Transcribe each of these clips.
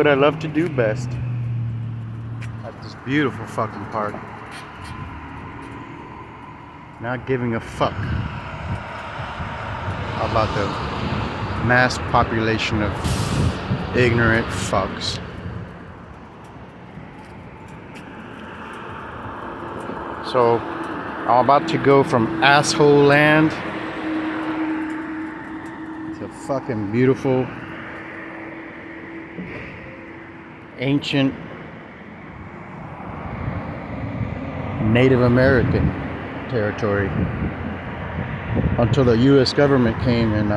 what I love to do best. At this beautiful fucking park. Not giving a fuck about the mass population of ignorant fucks. So I'm about to go from asshole land to fucking beautiful, ancient Native American territory until the US government came and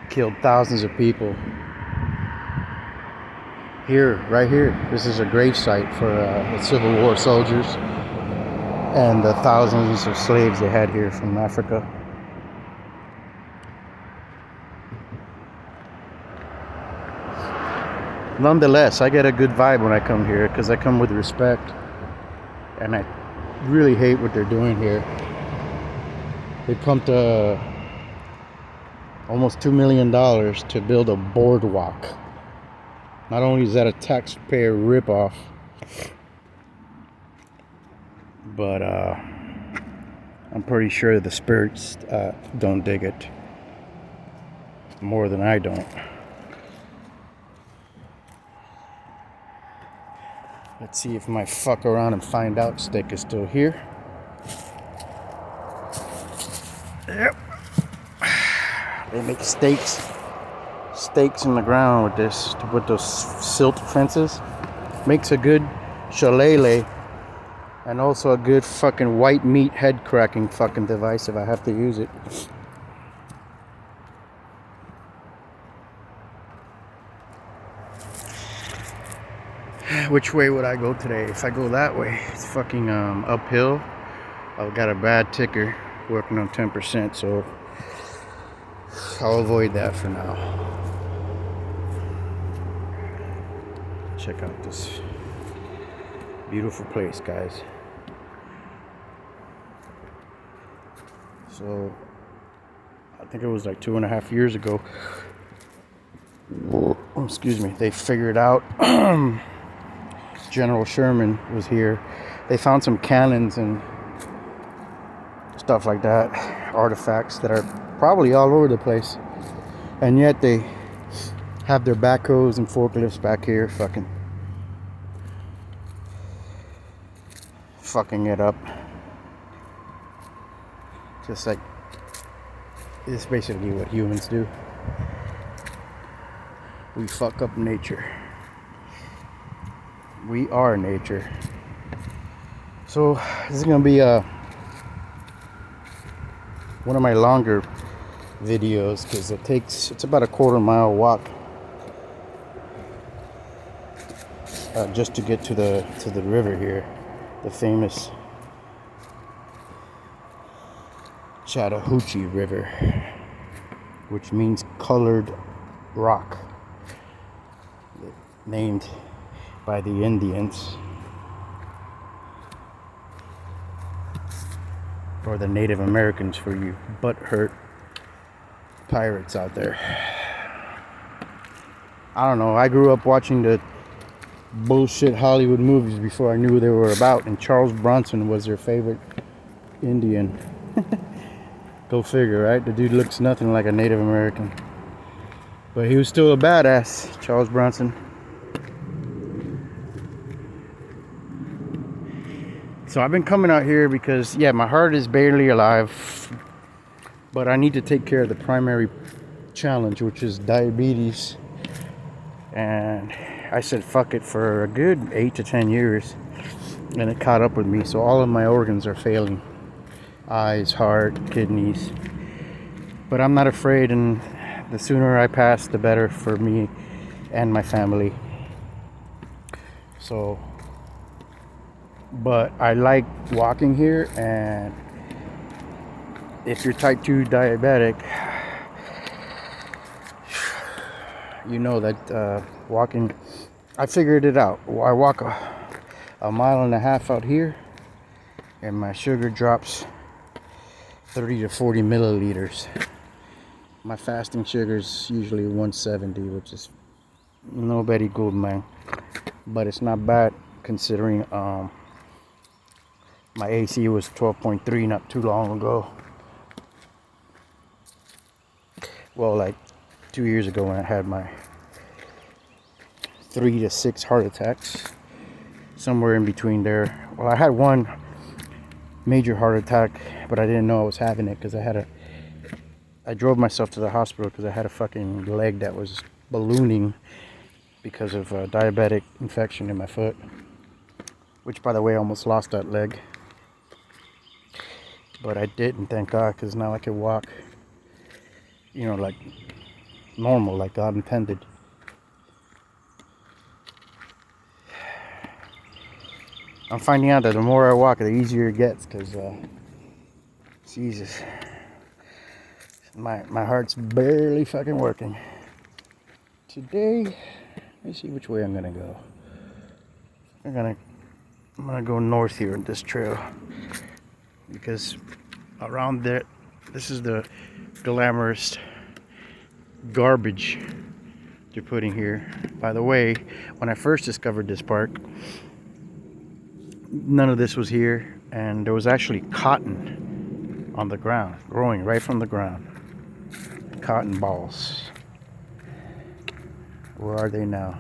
killed thousands of people. Here, right here, this is a grave site for the Civil War soldiers and the thousands of slaves they had here from Africa. Nonetheless, I get a good vibe when I come here because I come with respect, and I really hate what they're doing here. They pumped almost $2 million to build a boardwalk. Not only is that a taxpayer ripoff, but I'm pretty sure the spirits don't dig it more than I don't. Let's see if my fuck around and find out stick is still here. Yep. They make stakes in the ground with this, to put those silt fences. Makes a good shillelagh and also a good fucking white meat head cracking fucking device if I have to use it. Which way would I go today? If I go that way, it's fucking uphill. I've got a bad ticker working on 10%, so I'll avoid that for now. Check out this beautiful place, guys. So I think it was like 2.5 years ago. Oh, excuse me. They figured out General Sherman was here. They found some cannons and stuff like that, artifacts that are probably all over the place, and yet they have their backhoes and forklifts back here fucking it up. Just like, it's basically what humans do. We fuck up nature. We are nature. So this is gonna be one of my longer videos because it's about a 1/4 mile walk just to get to the river here, the famous Chattahoochee River, which means colored rock, named by the Indians or the Native Americans, for you butthurt pirates out there. I don't know, I grew up watching the bullshit Hollywood movies before I knew what they were about, and Charles Bronson was their favorite Indian. Go figure, right? The dude looks nothing like a Native American, but he was still a badass, Charles Bronson. So I've been coming out here because, yeah, my heart is barely alive, but I need to take care of the primary challenge, which is diabetes. And I said fuck it for a good 8 to 10 years, and it caught up with me. So all of my organs are failing: eyes, heart, kidneys. But I'm not afraid, and the sooner I pass, the better for me and my family. So, but I like walking here, and if you're type 2 diabetic, you know that walking, I figured it out. I walk a mile and a half out here, and my sugar drops 30 to 40 milliliters. my fasting sugar is usually 170, which is no very good, man. But it's not bad considering my AC was 12.3 not too long ago. Well, like 2 years ago when I had my 3 to 6 heart attacks, somewhere in between there. Well, I had one major heart attack, but I didn't know I was having it because I drove myself to the hospital because I had a fucking leg that was ballooning because of a diabetic infection in my foot, which, by the way, I almost lost that leg, but I didn't, thank God, because now I can walk, you know, like normal, like God intended. I'm finding out that the more I walk, the easier it gets, because Jesus, my heart's barely fucking working. Today, let me see which way I'm gonna go. I'm gonna go north here in this trail, because around there, this is the glamorous garbage they're putting here. By the way, when I first discovered this park, none of this was here, and there was actually cotton on the ground, growing right from the ground. Cotton balls. Where are they now?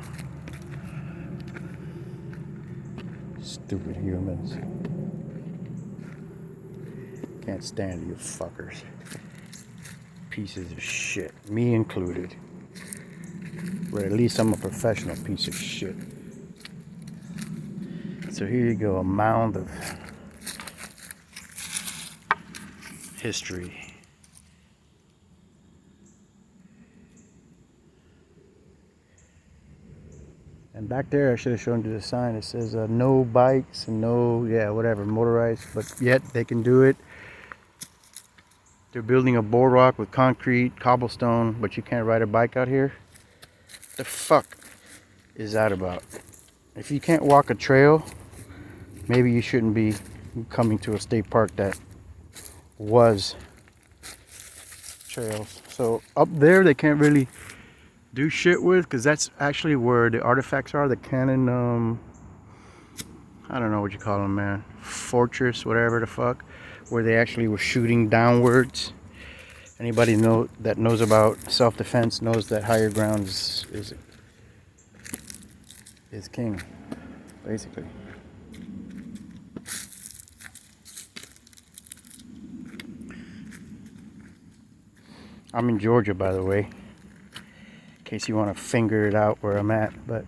Stupid humans. Can't stand you fuckers. Pieces of shit. Me included. But at least I'm a professional piece of shit. So here you go, a mound of history. And back there, I should have shown you the sign. It says no bikes and no, yeah, whatever, motorized. But yet they can do it. They're building a boardwalk with concrete, cobblestone, but you can't ride a bike out here. The fuck is that about? If you can't walk a trail, maybe you shouldn't be coming to a state park that was trails. So up there, they can't really do shit with, because that's actually where the artifacts are, the cannon, I don't know what you call them, man, fortress, whatever the fuck, where they actually were shooting downwards. Anybody that knows about self-defense knows that higher ground is king, basically. I'm in Georgia, by the way, in case you want to figure it out where I'm at, but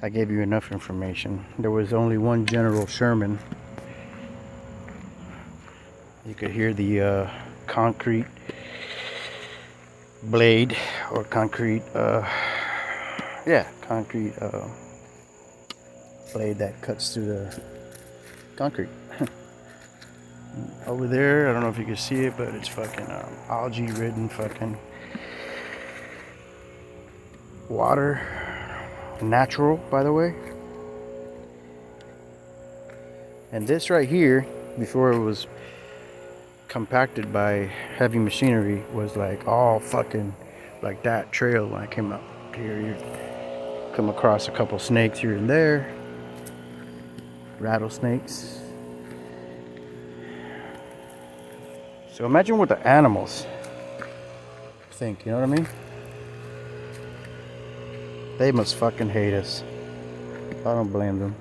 I gave you enough information. There was only one General Sherman. You could hear the concrete blade, or concrete, concrete blade that cuts through the concrete. Over there, I don't know if you can see it, but it's fucking algae ridden fucking water. Natural, by the way. And this right here, before it was compacted by heavy machinery, was like all fucking like that trail. When I came up here, you come across a couple snakes here and there, rattlesnakes. So imagine what the animals think, you know what I mean? They must fucking hate us. I don't blame them.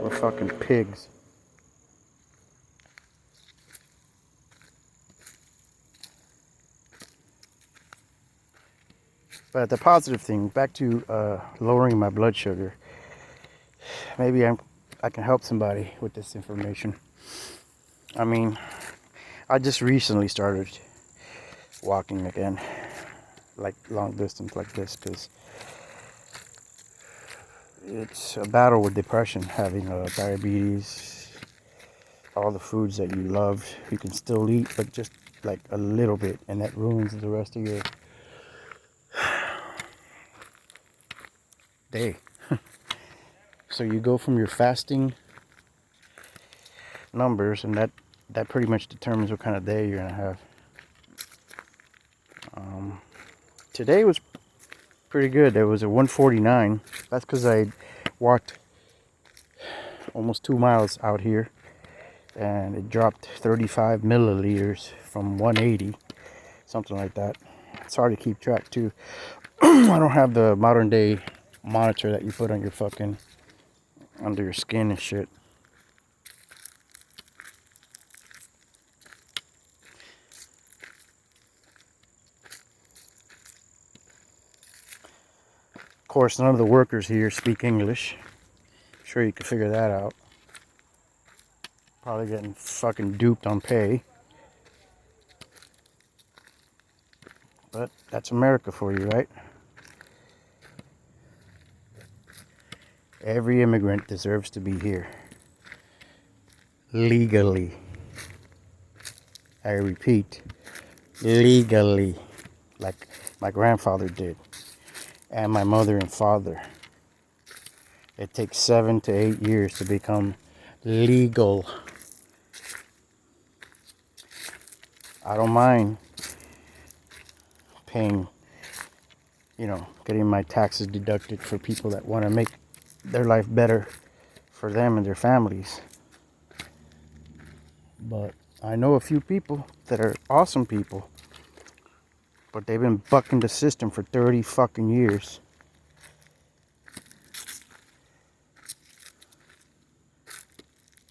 We're fucking pigs. But the positive thing, back to lowering my blood sugar. Maybe I can help somebody with this information. I mean, I just recently started walking again, like long distance like this, because it's a battle with depression, having diabetes. All the foods that you love, you can still eat, but just like a little bit, and that ruins the rest of your day. So you go from your fasting numbers, and that that pretty much determines what kind of day you're gonna have. Today was pretty good. There was a 149. That's because I walked almost 2 miles out here, and it dropped 35 milliliters from 180, something like that. It's hard to keep track too. I don't have the modern day monitor that you put on your fucking under your skin and shit. Of course, none of the workers here speak English. I'm sure you can figure that out. Probably getting fucking duped on pay. But that's America for you, right? Every immigrant deserves to be here. Legally. I repeat, legally. Like my grandfather did. And my mother and father. It takes 7 to 8 years to become legal. I don't mind paying, getting my taxes deducted for people that want to make their life better for them and their families. But I know a few people that are awesome people, but they've been bucking the system for 30 fucking years.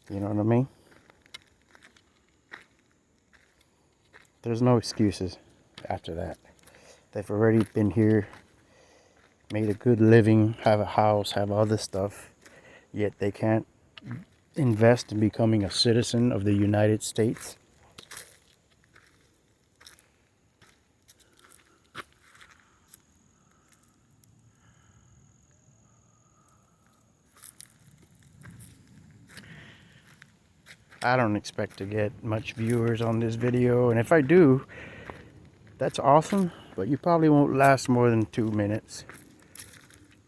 You know what I mean? There's no excuses after that. They've already been here, made a good living, have a house, have other stuff, yet they can't invest in becoming a citizen of the United States. I don't expect to get much viewers on this video, and if I do, that's awesome, but you probably won't last more than 2 minutes,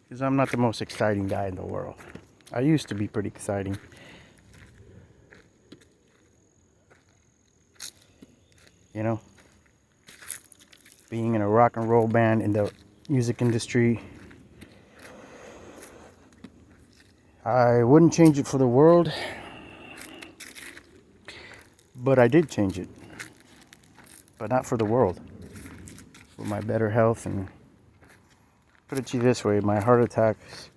because I'm not the most exciting guy in the world. I used to be pretty exciting. You know, being in a rock and roll band in the music industry, I wouldn't change it for the world, but I did change it, but not for the world, for my better health. And put it to you this way, my heart attacks,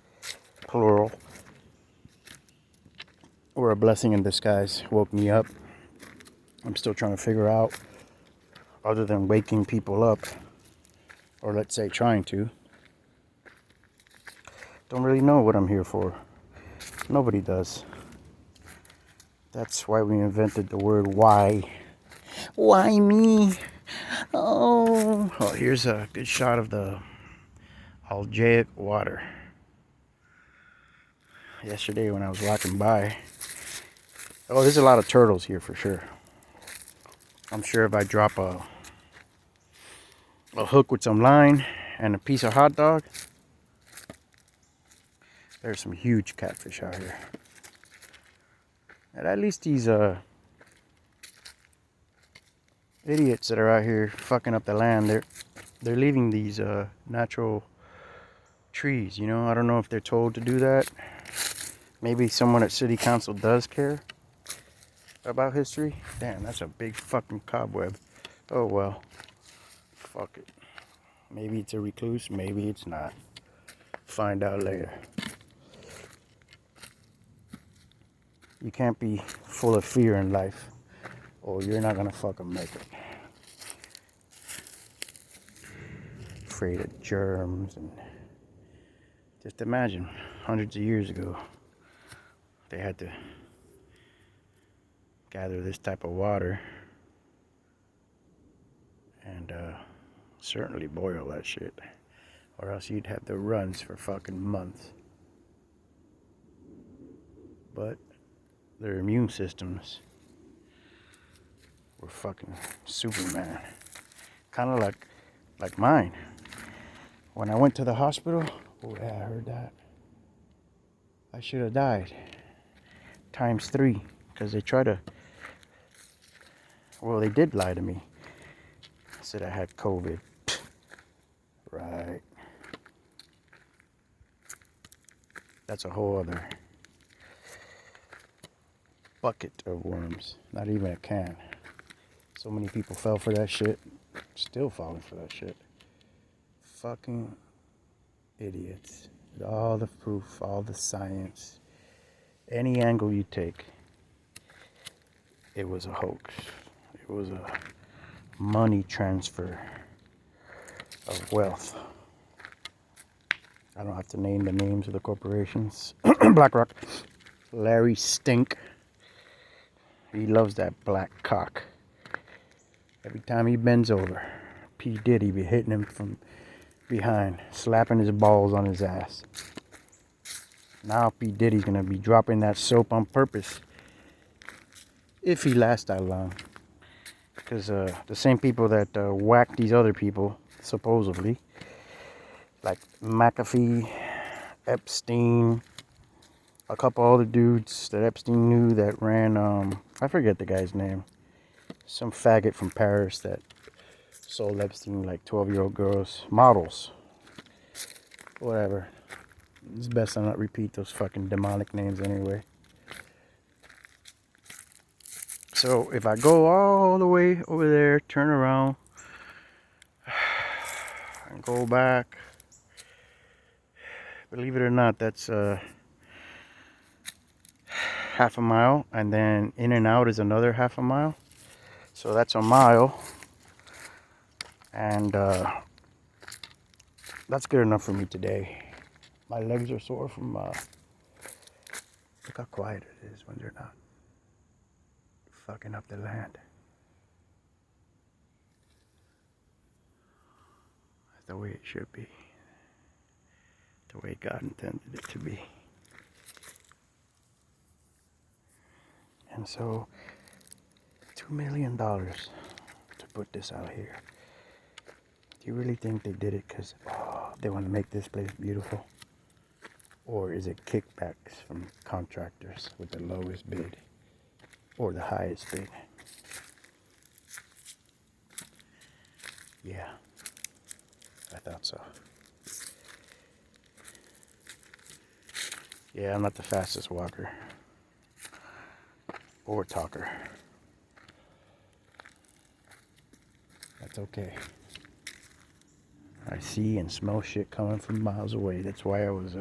plural, were a blessing in disguise. Woke me up. I'm still trying to figure out, other than waking people up, or let's say trying to, don't really know what I'm here for. Nobody does. That's why we invented the word why. Why me? Oh, here's a good shot of the Algaic water. Yesterday when I was walking by. Oh, there's a lot of turtles here for sure. I'm sure if I drop a hook with some line and a piece of hot dog, there's some huge catfish out here. And at least these idiots that are out here fucking up the land, they're leaving these natural trees, I don't know if they're told to do that. Maybe someone at city council does care about history. Damn, that's a big fucking cobweb. Oh well, fuck it. Maybe it's a recluse, maybe it's not. Find out later. You can't be full of fear in life, or you're not gonna fucking make it. Afraid of germs, and just imagine, hundreds of years ago, they had to gather this type of water and certainly boil that shit, or else you'd have the runs for fucking months. But their immune systems were fucking Superman. Kind of like mine. When I went to the hospital, oh yeah, I heard that. I should have died. ×3, because they try to Well, they did lie to me. Said I had COVID. Right. That's a whole other bucket of worms. Not even a can. So many people fell for that shit. Still falling for that shit. Fucking idiots. With all the proof, all the science, any angle you take, it was a hoax. It was a money transfer of wealth. I don't have to name the names of the corporations. BlackRock, Larry Stink. He loves that black cock. Every time he bends over, P. Diddy be hitting him from behind, slapping his balls on his ass. Now P. Diddy's gonna be dropping that soap on purpose. If he lasts that long. Because the same people that whack these other people, supposedly, like McAfee, Epstein, a couple other dudes that Epstein knew that ran, I forget the guy's name. Some faggot from Paris that sold Epstein like 12-year-old girls, models, whatever. It's best I not repeat those fucking demonic names anyway. So if I go all the way over there, turn around, and go back, believe it or not, that's half a mile, and then in and out is another half a mile. So that's a mile, and that's good enough for me today. My legs are sore from look how quiet it is when they're not fucking up the land. That's the way it should be. The way God intended it to be. And so, $2 million to put this out here. Do you really think they did it because they want to make this place beautiful? Or is it kickbacks from contractors with the lowest bid or the highest bid? Yeah, I thought so. Yeah, I'm not the fastest walker or talker. That's okay. I see and smell shit coming from miles away. That's why I was,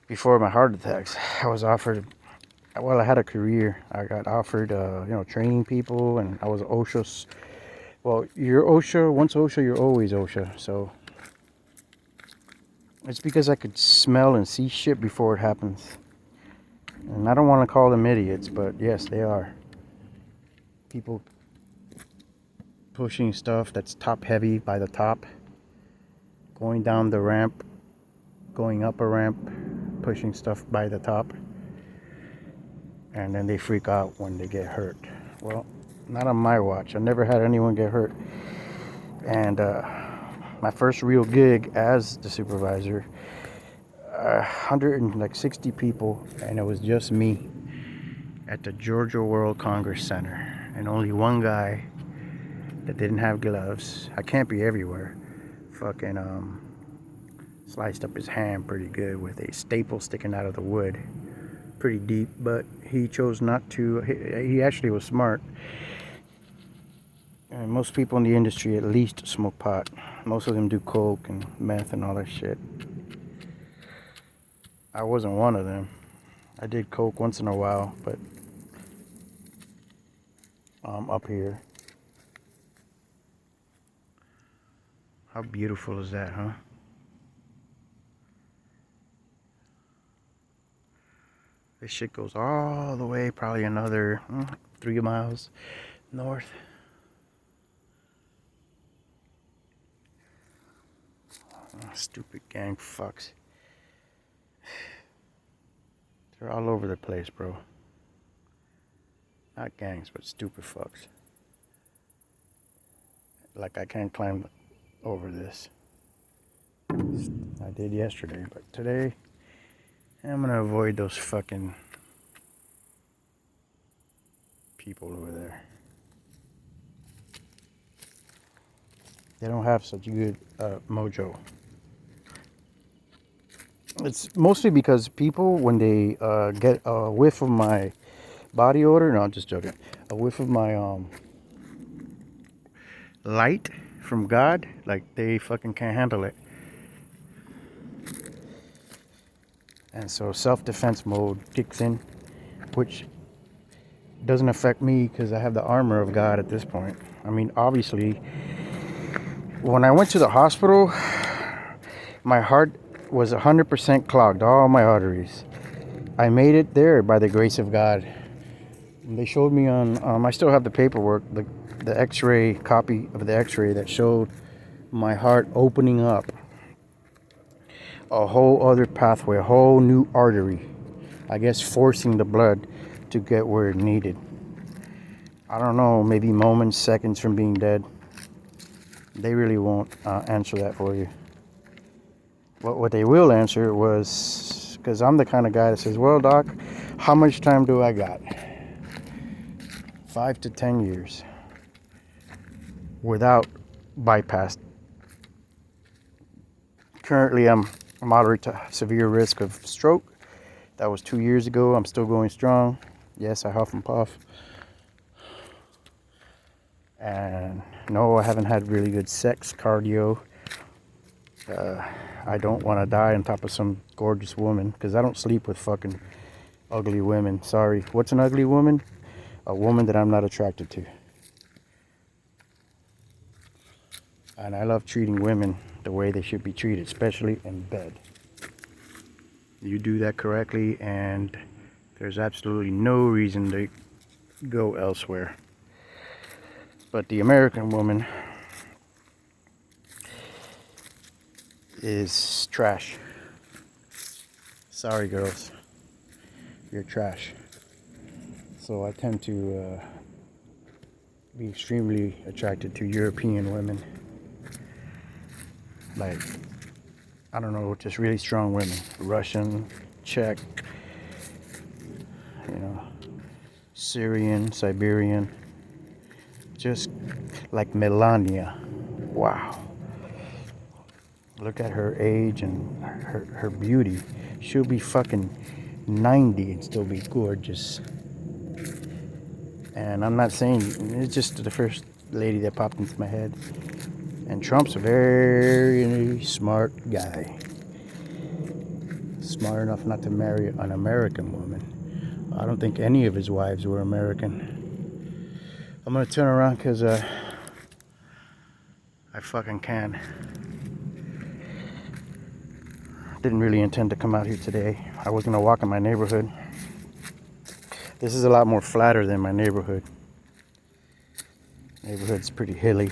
before my heart attacks, I was offered, well, I had a career. I got offered, training people, and I was OSHA. Well, you're OSHA, once OSHA, you're always OSHA. So it's because I could smell and see shit before it happens. And I don't want to call them idiots, but yes, they are. People pushing stuff that's top heavy by the top, going down the ramp, going up a ramp, pushing stuff by the top, and then they freak out when they get hurt. Well, not on my watch. I never had anyone get hurt. And my first real gig as the supervisor, 160 people, and it was just me at the Georgia World Congress Center, and only one guy that didn't have gloves. I can't be everywhere. Fucking sliced up his hand pretty good with a staple sticking out of the wood, pretty deep, but he chose not to. He actually was smart. And most people in the industry at least smoke pot. Most of them do coke and meth and all that shit. I wasn't one of them. I did coke once in a while, but up here. How beautiful is that, huh? This shit goes all the way, probably another 3 miles north. Stupid gang fucks. They're all over the place, bro. Not gangs, but stupid fucks. Like I can't climb over this. I did yesterday, but today I'm gonna avoid those fucking people over there. They don't have such good mojo. It's mostly because people, when they get a whiff of my body odor, no, I'm just joking, a whiff of my light from God, like they fucking can't handle it. And so self-defense mode kicks in, which doesn't affect me because I have the armor of God at this point. I mean, obviously, when I went to the hospital, my heart was 100% clogged, all my arteries. I made it there by the grace of God. And they showed me on, I still have the paperwork, the x-ray, copy of the x-ray that showed my heart opening up a whole other pathway, a whole new artery. I guess forcing the blood to get where it needed. I don't know, maybe moments, seconds from being dead. They really won't answer that for you. What they will answer was, because I'm the kind of guy that says, well, doc, how much time do I got? 5 to 10 years without bypass. Currently, I'm moderate to severe risk of stroke. That was 2 years ago. I'm still going strong. Yes, I huff and puff. And no, I haven't had really good sex, cardio. I don't want to die on top of some gorgeous woman because I don't sleep with fucking ugly women. Sorry. What's an ugly woman? A woman that I'm not attracted to. And I love treating women the way they should be treated, especially in bed. You do that correctly and there's absolutely no reason to go elsewhere. But the American woman is trash. Sorry, girls. You're trash. So I tend to be extremely attracted to European women. Like, I don't know, just really strong women. Russian, Czech, you know, Syrian, Siberian. Just like Melania. Wow. Look at her age and her beauty. She'll be fucking 90 and still be gorgeous. And I'm not saying, it's just the first lady that popped into my head. And Trump's a very smart guy. Smart enough not to marry an American woman. I don't think any of his wives were American. I'm gonna turn around because I fucking can. Didn't really intend to come out here today. I was gonna walk in my neighborhood. This is a lot more flatter than my neighborhood. Neighborhood's pretty hilly.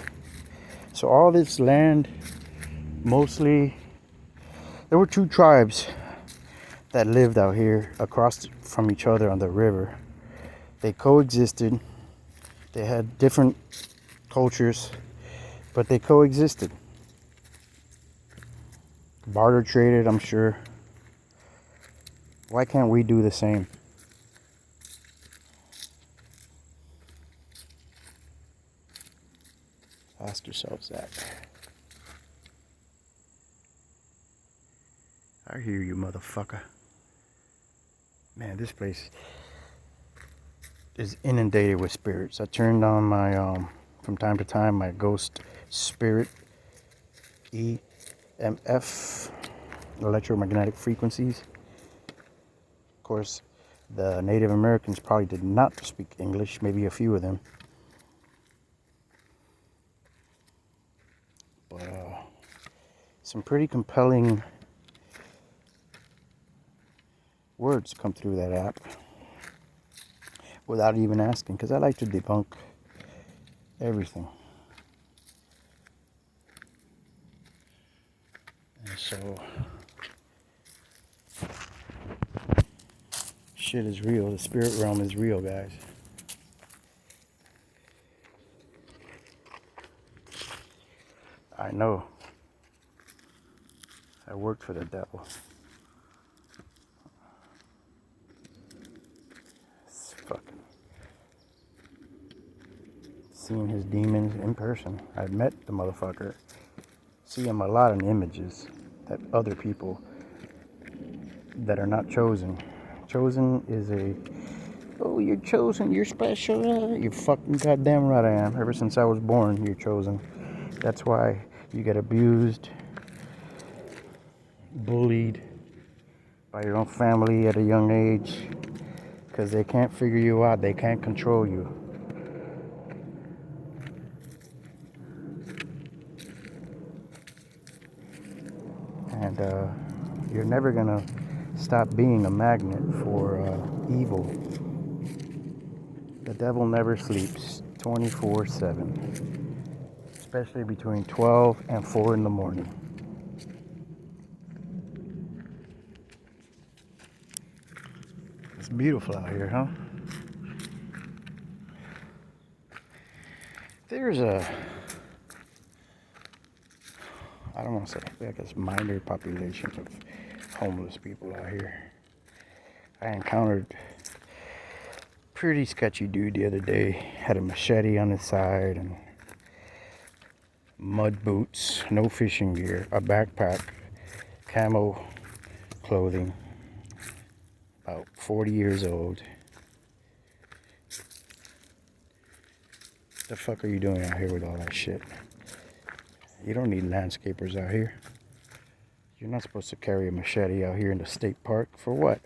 So all this land, mostly, there were two tribes that lived out here across from each other on the river. They coexisted. They had different cultures, but they coexisted. Barter traded, I'm sure. Why can't we do the same? Ask yourselves that. I hear you, motherfucker. Man, this place is inundated with spirits. I turned on my, from time to time, my ghost spirit EMF, electromagnetic frequencies. Of course, the Native Americans probably did not speak English, maybe a few of them. But some pretty compelling words come through that app without even asking, because I like to debunk everything. And so shit is real. The spirit realm is real, guys. I know. I worked for the devil. It's fucking seen his demons in person. I've met the motherfucker. See him a lot in images that other people that are not chosen. Chosen is a, oh, you're chosen, you're special. You're fucking goddamn right I am. Ever since I was born, you're chosen. That's why you get abused, bullied by your own family at a young age because they can't figure you out. They can't control you. And you're never gonna stop being a magnet for evil. The devil never sleeps 24/7, especially between 12 and 4 in the morning. It's beautiful out here, huh? There's a, I don't want to say, I guess, minor population of homeless people out here. I encountered a pretty sketchy dude the other day. Had a machete on his side and mud boots, no fishing gear, a backpack, camo clothing, about 40 years old. The fuck are you doing out here with all that shit? You don't need landscapers out here. You're not supposed to carry a machete out here in the state park. For what?